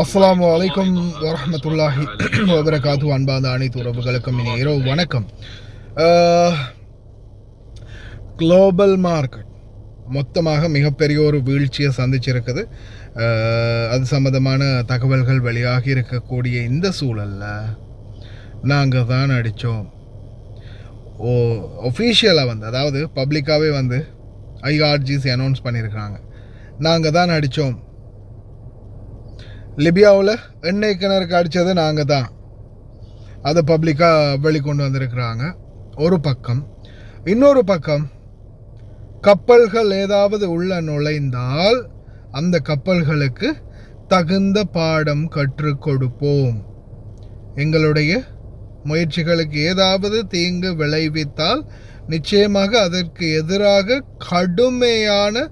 அஸ்ஸலாமு அலைக்கும் வரஹ்மத்துல்லாஹி வபரகாத்து. அன்பான அனைத்து உறவுகளுக்கும் இனி இரவு வணக்கம். குளோபல் மார்க்கெட் மொத்தமாக மிகப்பெரிய ஒரு வீழ்ச்சியை சந்திச்சிருக்குது. அது சம்மந்தமான தகவல்கள் வெளியாகி இருக்கக்கூடிய இந்த சூழலில் நாங்கள் தான் அடித்தோம். ஒஃபீஷியலாக வந்து, அதாவது பப்ளிக்காகவே வந்து ஐஆர்ஜிசி அனௌன்ஸ் பண்ணியிருக்கிறாங்க, நாங்கள் தான் அடித்தோம். லிபியாவில் எண்ணெய் கிணறுக்கு அடித்தது நாங்கள் தான். அதை பப்ளிக்காக வெளிக்கொண்டு வந்திருக்கிறாங்க ஒரு பக்கம். இன்னொரு பக்கம், கப்பல்கள் ஏதாவது உள்ள நுழைந்தால் அந்த கப்பல்களுக்கு தகுந்த பாடம் கற்றுக் கொடுப்போம். எங்களுடைய முயற்சிகளுக்கு ஏதாவது தீங்கு விளைவித்தால் நிச்சயமாக அதற்கு எதிராக கடுமையான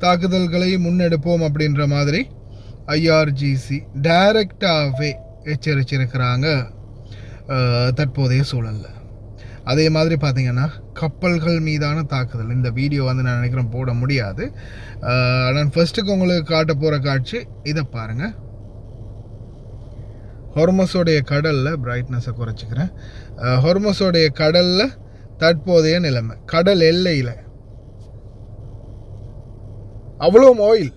தாக்குதல்களை முன்னெடுப்போம் அப்படின்ற மாதிரி ஐஆர்ஜிசி டைரக்டாகவே எச்சரிச்சிருக்கிறாங்க தற்போதைய சூழலில். அதே மாதிரி பார்த்திங்கன்னா, கப்பல்கள் மீதான தாக்குதல், இந்த வீடியோ வந்து நான் நினைக்கிறேன் போட முடியாது. நான் ஃபர்ஸ்ட்டுக்கு உங்களுக்கு காட்ட போகிற காட்சி இதை பாருங்கள். ஹொர்மஸோடைய கடலில், பிரைட்னஸை குறைச்சிக்கிறேன், ஹொர்மஸோடைய கடலில் தற்போதைய நிலைமை, கடல் எல்லையில் அவ்வளவும் ஆயில்,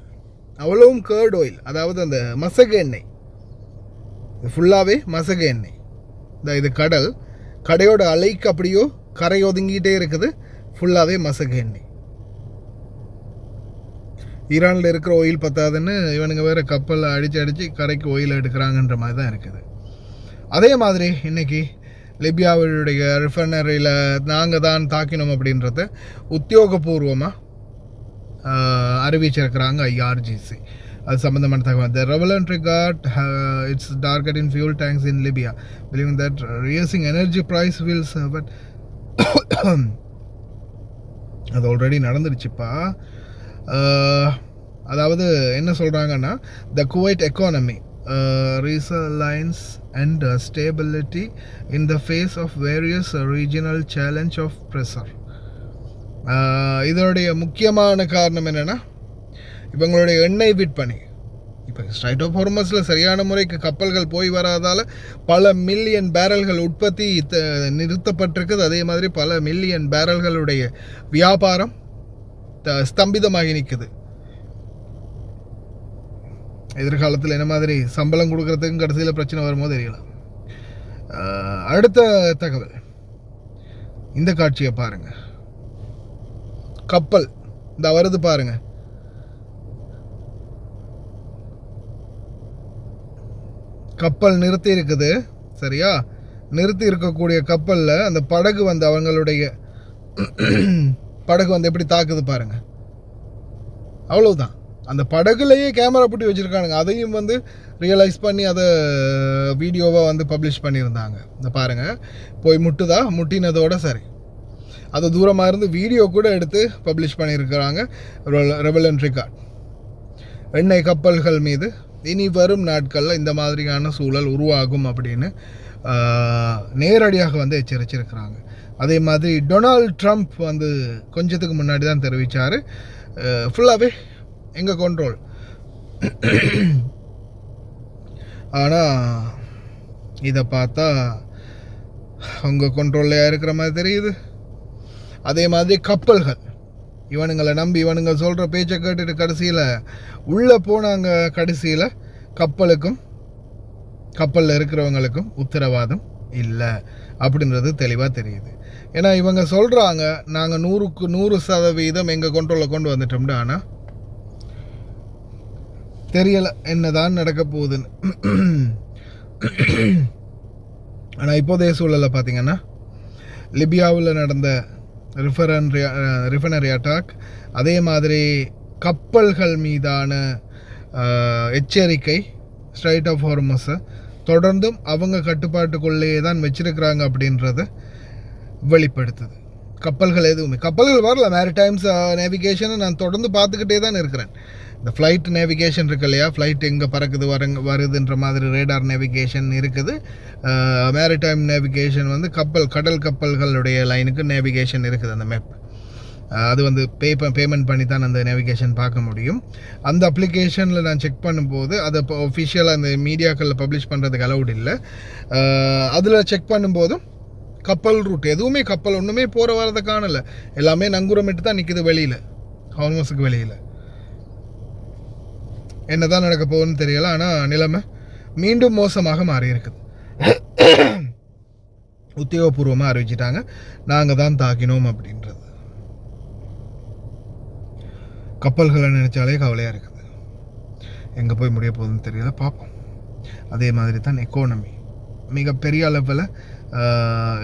அவ்வளவும் கேர்ட் ஆயில், அதாவது அந்த மசகு எண்ணெய், ஃபுல்லாகவே மசகு எண்ணெய். இது கடல், கடையோட அலைக்கு அப்படியோ கரை ஒதுங்கிட்டே இருக்குது, ஃபுல்லாகவே மசகு எண்ணெய். ஈரானில் இருக்கிற ஆயில் பத்தாதுன்னு இவனுங்க வேறு கப்பலில் அடித்து கரைக்கு ஆயில் எடுக்கிறாங்கன்ற மாதிரி தான் இருக்குது. அதே மாதிரி இன்றைக்கி லிபியாவுடைய ரிஃபைனரியில் நாங்கள் தான் தாக்கினோம் அப்படின்றத உத்தியோகபூர்வமாக அறிவிச்சிருக்கிறாங்க ஐஆர்ஜிசி. அது சம்பந்தமான தகவல். The relevant regard its target in fuel tanks in Libya, believing that raising energy price will serve. அது ஆல்ரெடி நடந்துருச்சுப்பா. அதாவது என்ன சொல்கிறாங்கன்னா, the Kuwait economy resilience and stability in the face of various regional challenge of pressure. இதனுடைய முக்கியமான காரணம் என்னென்னா, இவங்களுடைய எண்ணெய் விற்பனை இப்போ ஸ்ட்ரைட் ஆஃப் ஹொர்மஸில் சரியான முறைக்கு கப்பல்கள் போய் வராதால் பல மில்லியன் பேரல்கள் உற்பத்தி நிறுத்தப்பட்டிருக்குது. அதே மாதிரி பல மில்லியன் பேரல்களுடைய வியாபாரம் ஸ்தம்பிதமாகி நிற்குது. எதிர்காலத்தில் என்ன மாதிரி சம்பளம் கொடுக்கறதுக்கும் கடைசியில் பிரச்சனை வருமோ தெரியலாம். அடுத்த தகவல், இந்த காட்சியை பாருங்கள். கப்பல் இந்த வருது பாருங்க, கப்பல் நிறுத்தி இருக்குது. சரியா, நிறுத்தி இருக்கக்கூடிய கப்பலில் அந்த படகு வந்து, அவங்களுடைய படகு வந்து எப்படி தாக்குது பாருங்க. அவ்வளவுதான். அந்த படகுலையே கேமரா போட்டு வச்சுருக்கானுங்க. அதையும் வந்து ரியலைஸ் பண்ணி அதை வீடியோவாக வந்து பப்ளிஷ் பண்ணியிருந்தாங்க. இந்த பாருங்கள், போய் முட்டுதா, முட்டினதோட சரி, அது தூரமாக இருந்து வீடியோ கூட எடுத்து பப்ளிஷ் பண்ணியிருக்கிறாங்க. Relevant record. எண்ணெய் கப்பல்கள் மீது இனி வரும் நாட்களில் இந்த மாதிரியான சூழல் உருவாகும் அப்படின்னு நேரடியாக வந்து எச்சரிச்சிருக்கிறாங்க. அதே மாதிரி டொனால்ட் ட்ரம்ப் வந்து கொஞ்சத்துக்கு முன்னாடி தான் தெரிவித்தார், ஃபுல்லாகவே எங்கள் கண்ட்ரோல். ஆனால் இதை பார்த்தா உங்கள் கண்ட்ரோல்லையாக இருக்கிற மாதிரி தெரியுது. அதே மாதிரி கப்பல்கள், இவனுங்களை நம்பி இவனுங்க சொல்கிற பேச்சை கேட்டுட்டு கடைசியில் உள்ளே போனாங்க. கடைசியில் கப்பலுக்கும் கப்பலில் இருக்கிறவங்களுக்கும் உத்தரவாதம் இல்லை அப்படின்றது தெளிவாக தெரியுது. ஏன்னா இவங்க சொல்கிறாங்க, நாங்கள் 100க்கு 100% எங்கள் கண்ட்ரோலில் கொண்டு வந்துட்டோம்னா, ஆனால் தெரியலை என்னதான் நடக்க போகுதுன்னு. ஆனால் இப்போதைய சூழலில் பார்த்திங்கன்னா, லிபியாவில் நடந்த ரிஃபைனரி அட்டாக், அதே மாதிரி கப்பல்கள் மீதான எச்சரிக்கை, ஸ்ட்ரைட் ஆஃப் ஹார்மஸை தொடர்ந்தும் அவங்க கட்டுப்பாட்டுக்குள்ளேயே தான் வச்சிருக்கிறாங்க அப்படின்றத வெளிப்படுத்துது. கப்பல்கள் எதுவுமே, கப்பல்கள் வரல, மேரிடைம்ஸ் நேவிகேஷனை நான் தொடர்ந்து பார்த்துக்கிட்டே தான் இருக்கிறேன். இந்த ஃப்ளைட் நேவிகேஷன் இருக்கு இல்லையா, ஃப்ளைட் எங்கே பறக்குது வருதுன்ற மாதிரி ரேடார் நேவிகேஷன் இருக்குது. மேரிடைம் நேவிகேஷன் வந்து கடல் கப்பல்களுடைய லைனுக்கு நேவிகேஷன் இருக்குது அந்த மேப். அது வந்து பேமெண்ட் பண்ணி தான் அந்த நேவிகேஷன் பார்க்க முடியும். அந்த அப்ளிகேஷனில் நான் செக் பண்ணும்போது அதை இப்போ ஒஃபிஷியலாக அந்த மீடியாக்களில் பப்ளிஷ் பண்ணுறதுக்கு அலவுட் இல்லை. அதில் செக் பண்ணும்போதும் கப்பல் ரூட் எதுவுமே கப்பல் ஒன்றுமே போகிற வரதை காணலை. எல்லாமே நங்கூரமிட்டு தான் நிற்குது வெளியில், ஹார்மஸுக்கு வெளியில். என்ன தான் நடக்க போகுதுன்னு தெரியல. ஆனால் நிலைமை மீண்டும் மோசமாக மாறி இருக்குது. உத்தியோகபூர்வமாக அறிவிச்சிட்டாங்க, நாங்கள் தான் தாக்கினோம் அப்படின்றது. கப்பல்களை நினைச்சாலே கவலையாக இருக்குது. எங்கே போய் முடிய போகுதுன்னு தெரியல, பார்ப்போம். அதே மாதிரி தான் எக்கானமி மிகப்பெரிய அளவில்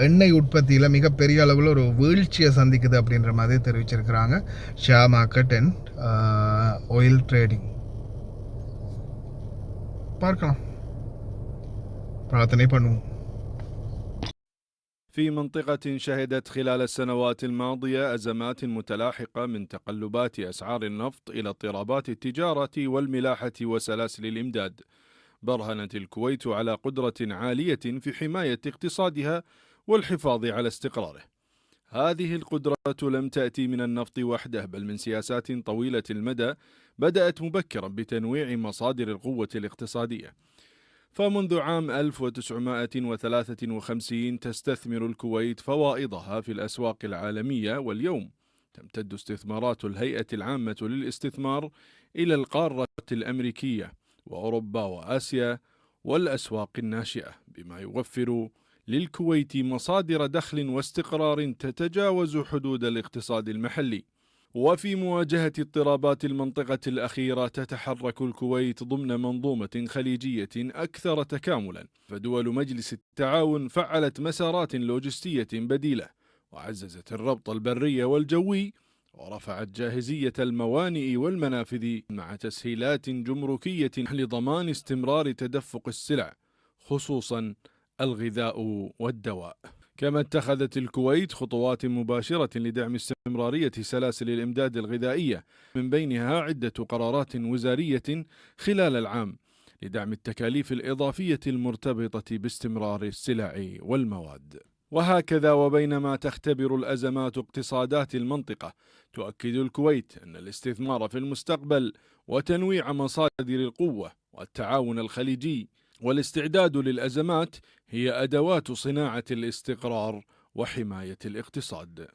எண்ணெய் உற்பத்தியில் மிகப்பெரிய அளவில் ஒரு வீழ்ச்சியை சந்திக்குது அப்படின்ற மாதிரி தெரிவிச்சிருக்கிறாங்க share market and oil trading. பார்க்கலாம், பிரார்த்தனை பண்ணுவோம். في منطقة شهدت خلال السنوات الماضية أزمات متلاحقة من تقلبات أسعار النفط إلى اضطرابات التجارة والملاحة وسلاسل الإمداد، برهنت الكويت على قدرة عالية في حماية اقتصادها والحفاظ على استقراره. هذه القدرة لم تأتي من النفط وحده، بل من سياسات طويلة المدى بدأت مبكرا بتنويع مصادر القوة الاقتصادية. فمنذ عام 1953 تستثمر الكويت فوائضها في الأسواق العالمية، واليوم تمتد استثمارات الهيئة العامة للاستثمار إلى القارة الأمريكية وأوروبا وآسيا والأسواق الناشئة، بما يوفر للكويت مصادر دخل واستقرار تتجاوز حدود الاقتصاد المحلي. وفي مواجهة اضطرابات المنطقة الأخيرة تتحرك الكويت ضمن منظومة خليجية أكثر تكاملا، فدول مجلس التعاون فعلت مسارات لوجستية بديلة، وعززت الربط البري والجوي، ورفعت جاهزية الموانئ والمنافذ، مع تسهيلات جمركية لضمان استمرار تدفق السلع، خصوصا الغذاء والدواء. كما اتخذت الكويت خطوات مباشرة لدعم استمرارية سلاسل الإمداد الغذائية، من بينها عدة قرارات وزارية خلال العام لدعم التكاليف الإضافية المرتبطة باستمرار السلع والمواد. وهكذا وبينما تختبر الأزمات اقتصادات المنطقة، تؤكد الكويت أن الاستثمار في المستقبل وتنويع مصادر القوة والتعاون الخليجي والاستعداد للأزمات هي أدوات صناعة الاستقرار وحماية الاقتصاد.